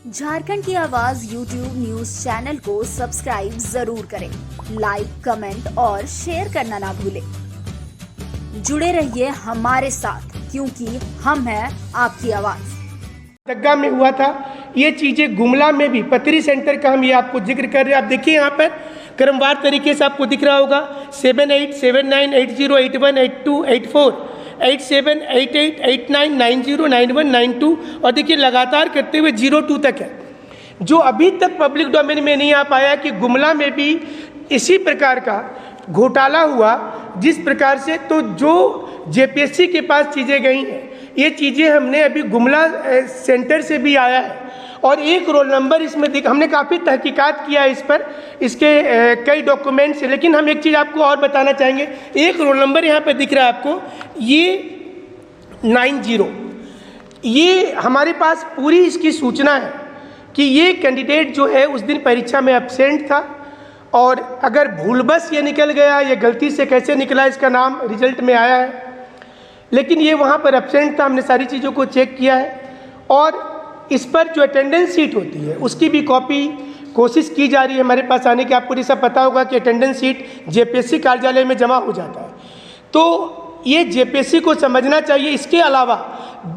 झारखंड की आवाज YouTube news channel को सब्सक्राइब जरूर करें, लाइक, कमेंट और शेयर करना ना भूलें। जुड़े रहिए हमारे साथ, क्योंकि हम हैं आपकी आवाज। दग्गा में हुआ था, ये चीजें गुमला में भी पतरी सेंटर का हम ये आपको जिक्र कर रहे हैं। आप देखिए यहाँ पर क्रमवार तरीके से आपको दिख रहा होगा 787980818284 878889909192 और देखिए लगातार करते हुए 02 तक है, जो अभी तक पब्लिक डोमेन में नहीं आ पाया कि गुमला में भी इसी प्रकार का घोटाला हुआ जिस प्रकार से। तो जो जेपीएससी के पास चीज़ें गई हैं, ये चीज़ें हमने अभी गुमला सेंटर से भी आया है और एक रोल नंबर इसमें हमने काफ़ी तहकीकात किया इस पर, इसके कई डॉक्यूमेंट्स। लेकिन हम एक चीज़ आपको और बताना चाहेंगे, एक रोल नंबर यहाँ पे दिख रहा है आपको, ये 90, ये हमारे पास पूरी इसकी सूचना है कि ये कैंडिडेट जो है उस दिन परीक्षा में एब्सेंट था और अगर भूलवश ये निकल गया, ये गलती से कैसे निकला, इसका नाम रिजल्ट में आया है, लेकिन ये वहाँ पर एब्सेंट था। हमने सारी चीज़ों को चेक किया है और इस पर जो अटेंडेंस सीट होती है उसकी भी कॉपी कोशिश की जा रही है हमारे पास आने की। आपको जैसा पता होगा कि अटेंडेंस सीट जेपीएससी कार्यालय में जमा हो जाता है, तो ये जेपीएससी को समझना चाहिए। इसके अलावा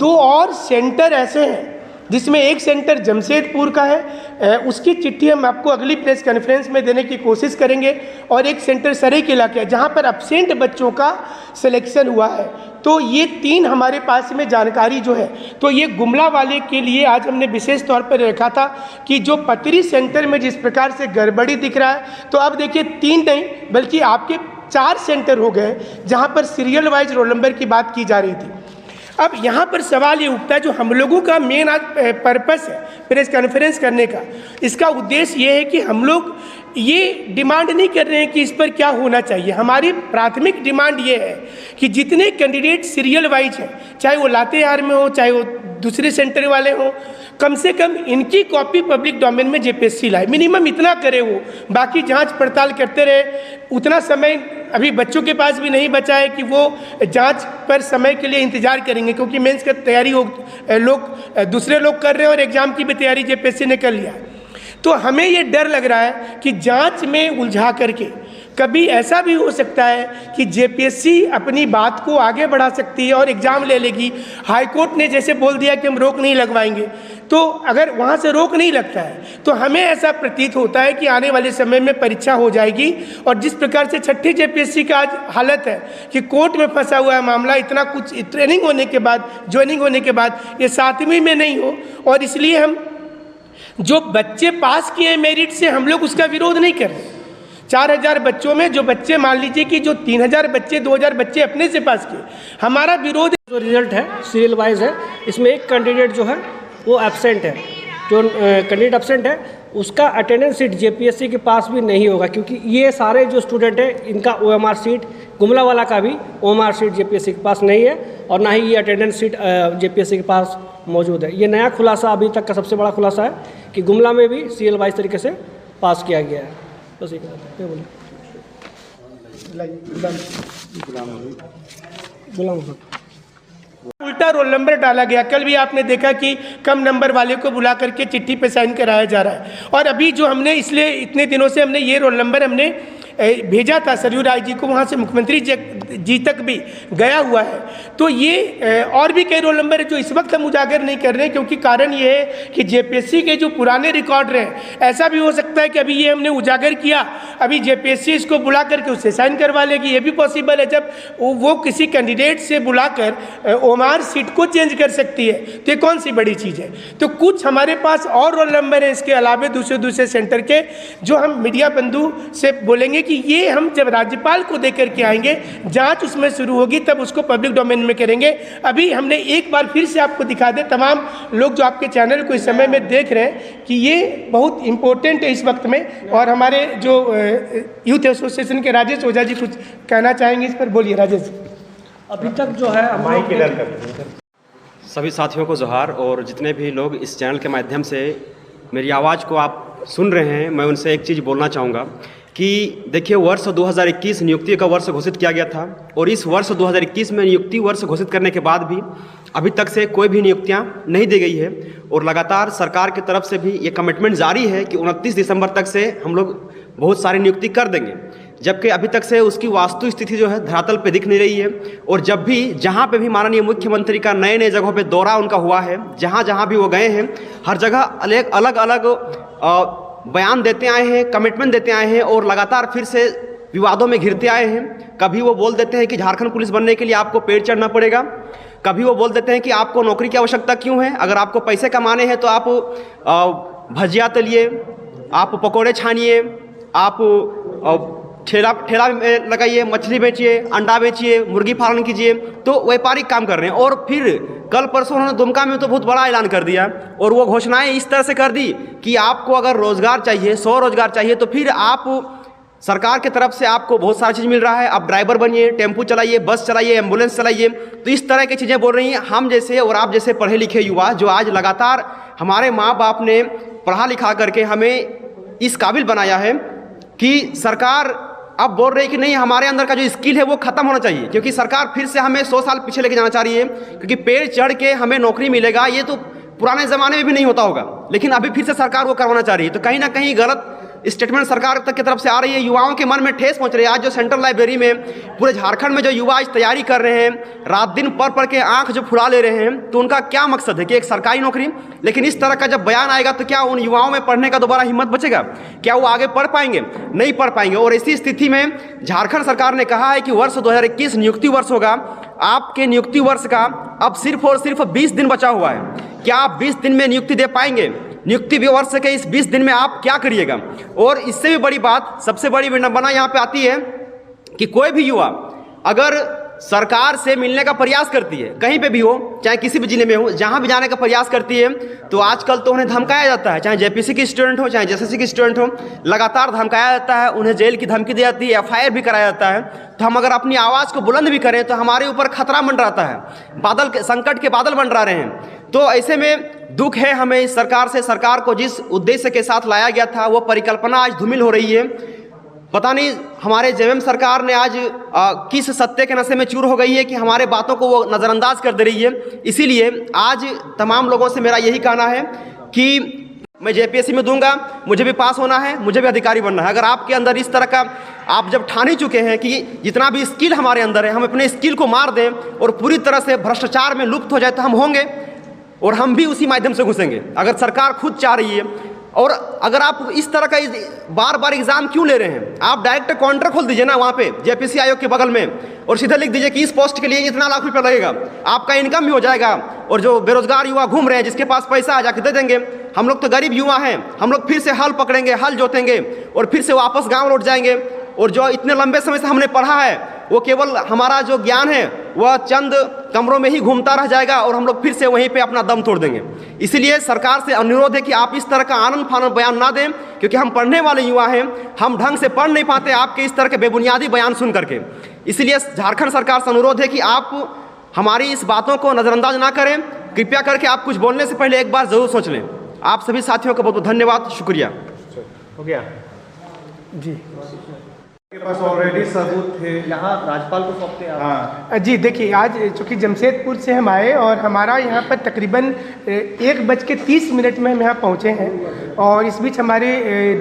2 और सेंटर ऐसे हैं जिसमें एक सेंटर जमशेदपुर का है, उसकी चिट्ठी हम आपको अगली प्रेस कॉन्फ्रेंस में देने की कोशिश करेंगे, और एक सेंटर सरायकेला का है जहां पर एब्सेंट बच्चों का सिलेक्शन हुआ है। तो ये 3 हमारे पास में जानकारी जो है, तो ये गुमला वाले के लिए आज हमने विशेष तौर पर रखा था कि जो पतरी सेंटर में जिस प्रकार से गड़बड़ी दिख रहा है, तो अब देखिए 3 नहीं बल्कि आपके 4 सेंटर हो गए जहाँ पर सीरियल वाइज रोल नंबर की बात की जा रही थी। अब यहाँ पर सवाल ये उठता है, जो हम लोगों का मेन आज पर्पस है प्रेस कॉन्फ्रेंस करने का, इसका उद्देश्य ये है कि हम लोग ये डिमांड नहीं कर रहे हैं कि इस पर क्या होना चाहिए। हमारी प्राथमिक डिमांड ये है कि जितने कैंडिडेट सीरियल वाइज हैं, चाहे वो लातेहार में हो चाहे वो दूसरे सेंटर वाले हों, कम से कम इनकी कॉपी पब्लिक डोमेन में जेपीएससी लाए। मिनिमम इतना करे वो, बाकी जांच पड़ताल करते रहे। उतना समय अभी बच्चों के पास भी नहीं बचा है कि वो जांच पर समय के लिए इंतजार करेंगे, क्योंकि मेंस की तैयारी दूसरे लोग कर रहे हैं और एग्जाम की भी तैयारी जेपीएससी ने कर लिया है। तो हमें ये डर लग रहा है कि जांच में उलझा करके कभी ऐसा भी हो सकता है कि जेपीएससी अपनी बात को आगे बढ़ा सकती है और एग्ज़ाम ले लेगी। हाईकोर्ट ने जैसे बोल दिया कि हम रोक नहीं लगवाएंगे, तो अगर वहाँ से रोक नहीं लगता है तो हमें ऐसा प्रतीत होता है कि आने वाले समय में परीक्षा हो जाएगी। और जिस प्रकार से 6ठी जेपीएससी का आज हालत है कि कोर्ट में फंसा हुआ है मामला, इतना कुछ ट्रेनिंग होने के बाद, ज्वाइनिंग होने के बाद, ये 7वीं में नहीं हो। और इसलिए हम जो बच्चे पास किए हैं मेरिट से, हम लोग उसका विरोध नहीं कर रहे। 4000 बच्चों में जो बच्चे, मान लीजिए कि जो 3000 बच्चे, 2000 बच्चे अपने से पास किए, हमारा विरोध। जो रिजल्ट है सीरियल वाइज है, इसमें एक कैंडिडेट जो है वो एब्सेंट है। जो कैंडिडेट एब्सेंट है उसका अटेंडेंस सीट जेपीएससी के पास भी नहीं होगा, क्योंकि ये सारे जो स्टूडेंट हैं इनका ओएमआर सीट, गुमला वाला का भी ओएमआर सीट जेपीएससी के पास नहीं है और ना ही ये अटेंडेंस सीट जेपीएससी के पास मौजूद है। ये नया खुलासा अभी तक का सबसे बड़ा खुलासा है कि गुमला में भी सीरियल वाइज तरीके से पास किया गया है। बस एक बोलिए उल्टा रोल नंबर डाला गया। कल भी आपने देखा कि कम नंबर वाले को बुला करके चिट्ठी पे साइन कराया जा रहा है। और अभी जो हमने, इसलिए इतने दिनों से हमने ये रोल नंबर हमने भेजा था सरयू राय जी को, वहाँ से मुख्यमंत्री जी तक भी गया हुआ है। तो ये और भी कई रोल नंबर है जो इस वक्त हम उजागर नहीं कर रहे हैं, क्योंकि कारण ये है कि जेपीएससी के जो पुराने रिकॉर्ड रहे, ऐसा भी हो सकता है कि अभी ये हमने उजागर किया, अभी जेपीएससी इसको बुला करके उससे साइन करवा लेगी। ये भी पॉसिबल है, जब वो किसी कैंडिडेट से बुलाकर ओएमआर सीट को चेंज कर सकती है, तो ये कौन सी बड़ी चीज़ है। तो कुछ हमारे पास और रोल नंबर है इसके अलावा दूसरे सेंटर के, जो हम मीडिया बंधु से बोलेंगे कि ये हम जब राज्यपाल को देकर के आएंगे, जांच उसमें शुरू होगी, तब उसको पब्लिक डोमेन में करेंगे। अभी हमने एक बार फिर से आपको दिखा दे, तमाम लोग जो आपके चैनल को इस समय में देख रहे हैं, कि ये बहुत इंपॉर्टेंट है इस वक्त में। और हमारे जो यूथ एसोसिएशन के राजेश ओझा जी कुछ कहना चाहेंगे इस पर, बोलिए राजेश जी। अभी तक जो है सभी साथियों को जोहार, और जितने भी लोग इस चैनल के माध्यम से मेरी आवाज़ को आप सुन रहे हैं, मैं उनसे एक चीज़ बोलना चाहूँगा कि देखिए, वर्ष 2021 नियुक्ति का वर्ष घोषित किया गया था और इस वर्ष 2021 में नियुक्ति वर्ष घोषित करने के बाद भी अभी तक से कोई भी नियुक्तियां नहीं दी गई है और लगातार सरकार की तरफ से भी ये कमिटमेंट जारी है कि 29 दिसंबर तक से हम लोग बहुत सारी नियुक्ति कर देंगे, जबकि अभी तक से उसकी वास्तु स्थिति जो है धरातल पे दिख नहीं रही है। और जब भी जहाँ पे भी माननीय मुख्यमंत्री का नए नए जगहों पे दौरा उनका हुआ है, जहाँ जहाँ भी वो गए हैं, हर जगह अलग अलग बयान देते आए हैं, कमिटमेंट देते आए हैं और लगातार फिर से विवादों में घिरते आए हैं। कभी वो बोल देते हैं कि झारखंड पुलिस बनने के लिए आपको पेड़ चढ़ना पड़ेगा, कभी वो बोल देते हैं कि आपको नौकरी की आवश्यकता क्यों है, अगर आपको पैसे कमाने हैं तो आप भजिया तलिए, आप पकौड़े छानिए, आप ठेला लगाइए, मछली बेचिए, अंडा बेचिए, मुर्गी पालन कीजिए, तो व्यापारिक काम कर रहे हैं। और फिर कल परसों उन्होंने दुमका में तो बहुत बड़ा ऐलान कर दिया और वो घोषणाएं इस तरह से कर दी कि आपको अगर रोजगार चाहिए, 100 रोजगार चाहिए, तो फिर आप सरकार की तरफ से आपको बहुत सारी चीज़ मिल रहा है, आप ड्राइवर बनिए, टेम्पू चलाइए, बस चलाइए, एम्बुलेंस चलाइए। तो इस तरह की चीज़ें बोल रही हैं हम जैसे और आप जैसे पढ़े लिखे युवा, जो आज लगातार हमारे माँ बाप ने पढ़ा लिखा करके हमें इस काबिल बनाया है कि सरकार अब बोल रही है कि नहीं, हमारे अंदर का जो स्किल है वो खत्म होना चाहिए, क्योंकि सरकार फिर से हमें 100 साल पीछे लेके जाना चाह रही है। क्योंकि पेड़ चढ़ के हमें नौकरी मिलेगा, ये तो पुराने ज़माने में भी नहीं होता होगा, लेकिन अभी फिर से सरकार वो करवाना चाह रही है। तो कहीं ना कहीं गलत स्टेटमेंट सरकार तक की तरफ से आ रही है, युवाओं के मन में ठेस पहुंच रही है। आज जो सेंट्रल लाइब्रेरी में पूरे झारखंड में जो युवा आज तैयारी कर रहे हैं, रात दिन पढ़ के आंख जो फुला ले रहे हैं, तो उनका क्या मकसद है कि एक सरकारी नौकरी। लेकिन इस तरह का जब बयान आएगा तो क्या उन युवाओं में पढ़ने का दोबारा हिम्मत बचेगा? क्या वो आगे पढ़ पाएंगे? नहीं पढ़ पाएंगे। और इसी स्थिति में झारखंड सरकार ने कहा है कि वर्ष 2021 नियुक्ति वर्ष होगा। आपके नियुक्ति वर्ष का अब सिर्फ और सिर्फ 20 दिन बचा हुआ है। क्या आप 20 दिन में नियुक्ति दे पाएंगे? नियुक्ति वर्ष के इस 20 दिन में आप क्या करिएगा? और इससे भी बड़ी बात, सबसे बड़ी विडंबना यहाँ पे आती है कि कोई भी युवा अगर सरकार से मिलने का प्रयास करती है, कहीं पे भी हो, चाहे किसी भी जिले में हो, जहाँ भी जाने का प्रयास करती है, तो आजकल तो उन्हें धमकाया जाता है, चाहे जेपीसी की स्टूडेंट हो, चाहे जेएसएससी की स्टूडेंट हो, लगातार धमकाया जाता है, उन्हें जेल की धमकी दी जाती है, FIR भी कराया जाता है। तो हम अगर अपनी आवाज़ को बुलंद भी करें तो हमारे ऊपर खतरा मंडराता है, बादल संकट के बादल मंडरा रहे हैं। तो ऐसे में दुख है हमें इस सरकार से। सरकार को जिस उद्देश्य के साथ लाया गया था वो परिकल्पना आज धूमिल हो रही है। पता नहीं हमारे जेएमएम सरकार ने आज किस सत्य के नशे में चूर हो गई है कि हमारे बातों को वो नज़रअंदाज कर दे रही है। इसीलिए आज तमाम लोगों से मेरा यही कहना है कि मैं जेपीएससी में दूंगा, मुझे भी पास होना है, मुझे भी अधिकारी बनना है। अगर आपके अंदर इस तरह का आप जब ठान ही चुके हैं कि जितना भी स्किल हमारे अंदर है, हम अपने स्किल को मार दें और पूरी तरह से भ्रष्टाचार में लुप्त हो जाए, तो हम होंगे और हम भी उसी माध्यम से घुसेंगे। अगर सरकार खुद चाह रही है, और अगर आप इस तरह का बार बार एग्जाम क्यों ले रहे हैं? आप डायरेक्ट काउंटर खोल दीजिए ना वहाँ पे जेपीसी आयोग के बगल में, और सीधे लिख दीजिए कि इस पोस्ट के लिए इतना लाख रुपया लगेगा, आपका इनकम भी हो जाएगा। और जो बेरोजगार युवा घूम रहे हैं, जिसके पास पैसा आ जाके दे देंगे। हम लोग तो गरीब युवा हैं, हम लोग फिर से हल पकड़ेंगे, हल जोतेंगे और फिर से वापस गाँव लौट जाएंगे। और जो इतने लंबे समय से हमने पढ़ा है, वो केवल हमारा जो ज्ञान है वह चंद कमरों में ही घूमता रह जाएगा और हम लोग फिर से वहीं पे अपना दम तोड़ देंगे। इसलिए सरकार से अनुरोध है कि आप इस तरह का आनंद फानंद बयान ना दें, क्योंकि हम पढ़ने वाले युवा हैं, हम ढंग से पढ़ नहीं पाते आपके इस तरह के बेबुनियादी बयान सुन करके। इसलिए झारखंड सरकार से अनुरोध है कि आप हमारी इस बातों को नज़रअंदाज ना करें। कृपया करके आप कुछ बोलने से पहले एक बार ज़रूर सोच लें। आप सभी साथियों का बहुत बहुत धन्यवाद, शुक्रिया। हो गया जी, के पास ऑलरेडी सबूत थे, यहाँ राज्यपाल को सौंपते हैं। हाँ जी देखिए, आज चूँकि जमशेदपुर से हम आए और हमारा यहाँ पर तकरीबन 1:30 में हम यहाँ पहुँचे हैं, और इस बीच हमारी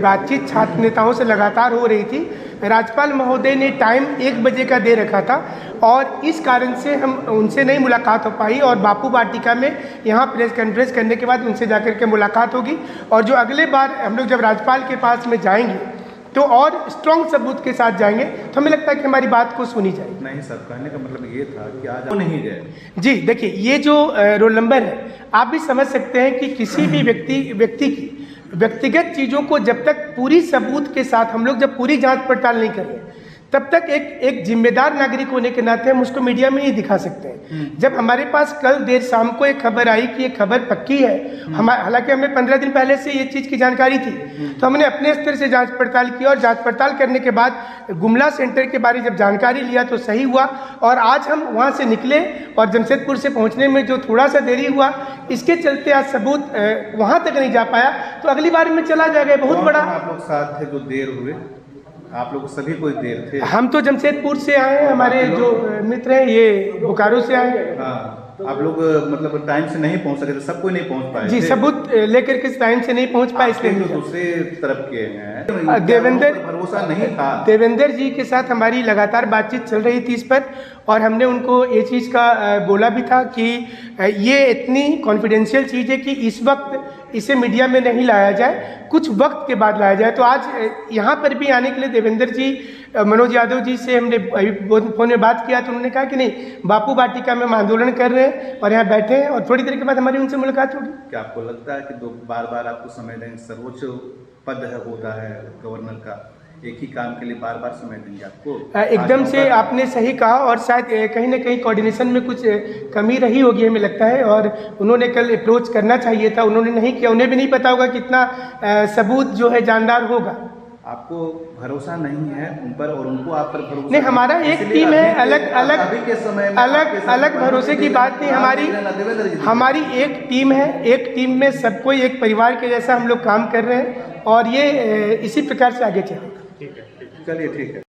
बातचीत छात्र नेताओं से लगातार हो रही थी। राज्यपाल महोदय ने टाइम 1 बजे का दे रखा था और इस कारण से हम उनसे नहीं मुलाकात हो पाई, और बापू वाटिका में यहाँ प्रेस कॉन्फ्रेंस करने के बाद उनसे जाकर के मुलाकात होगी। और जो अगले बार हम लोग जब राज्यपाल के पास में जाएंगे तो और स्ट्रॉन्ग सबूत के साथ जाएंगे, तो हमें लगता है कि हमारी बात को सुनी जाएगी। नहीं सर, कहने का मतलब ये था कि आज नहीं गए। जी देखिए, ये जो रोल नंबर है, आप भी समझ सकते हैं कि किसी भी व्यक्ति की व्यक्तिगत चीज़ों को जब तक पूरी सबूत के साथ हम लोग जब पूरी जांच पड़ताल नहीं कर रहे, तब तक एक जिम्मेदार नागरिक होने के नाते हम उसको मीडिया में ही दिखा सकते हैं। जब हमारे पास कल देर शाम को एक खबर आई कि ये खबर पक्की है, हालांकि हमें 15 दिन पहले से ये चीज़ की जानकारी थी, तो हमने अपने स्तर से जांच पड़ताल की, और जांच पड़ताल करने के बाद गुमला सेंटर के बारे जब जानकारी लिया तो सही हुआ। और आज हम वहाँ से निकले और जमशेदपुर से पहुँचने में जो थोड़ा सा देरी हुआ, इसके चलते आज सबूत वहाँ तक नहीं जा पाया, तो अगली बार में चला जाएगा। बहुत बड़ा आप लोग साथ थे जो देर हुए, आप लोग सभी कोई देर थे? हम तो जमशेदपुर से आए हैं, हमारे जो मित्र हैं ये बोकारो से आए हैं। हाँ, आप लोग मतलब टाइम से नहीं पहुंच सके थे, सब कोई नहीं पहुंच पाए जी, थे। सबूत लेकर के टाइम से नहीं पहुंच पाए, इसलिए आपके नहीं जो गए। दूसरे तरफ के हैं देवेंद्र भरोसा नहीं था। देवेंद्र जी के साथ हमारी लगातार बातचीत चल रही थी इस पर, और हमने उनको ये चीज़ का बोला भी था कि ये इतनी कॉन्फिडेंशियल चीज़ है कि इस वक्त इसे मीडिया में नहीं लाया जाए, कुछ वक्त के बाद लाया जाए। तो आज यहाँ पर भी आने के लिए देवेंद्र जी, मनोज यादव जी से हमने फ़ोन में बात किया तो उन्होंने कहा कि नहीं, बापू वाटिका में हम आंदोलन कर रहे हैं और यहाँ बैठे हैं, और थोड़ी देर के बाद हमारी उनसे मुलाकात होगी। क्या आपको लगता है कि बार बार आपको समय देंगे? सर्वोच्च पद होता है गवर्नर का, एक ही काम के लिए बार बार समय देंगे आपको? एकदम से आपने सही कहा, और शायद कहीं ना कहीं कोऑर्डिनेशन में कुछ कमी रही होगी हमें लगता है, और उन्होंने कल अप्रोच करना चाहिए था, उन्होंने नहीं किया। उन्हें भी नहीं पता होगा कितना सबूत जो है जानदार होगा। आपको भरोसा नहीं है उन पर और उनको आप पर भरोसा नहीं, हमारा एक टीम है, अलग अलग अभी के समय में अलग भरोसे की बात नहीं। हमारी एक टीम है, एक टीम में सब कोई एक परिवार के जैसा हम लोग काम कर रहे हैं, और ये इसी प्रकार से आगे चलेगा। चलिए, ठीक है।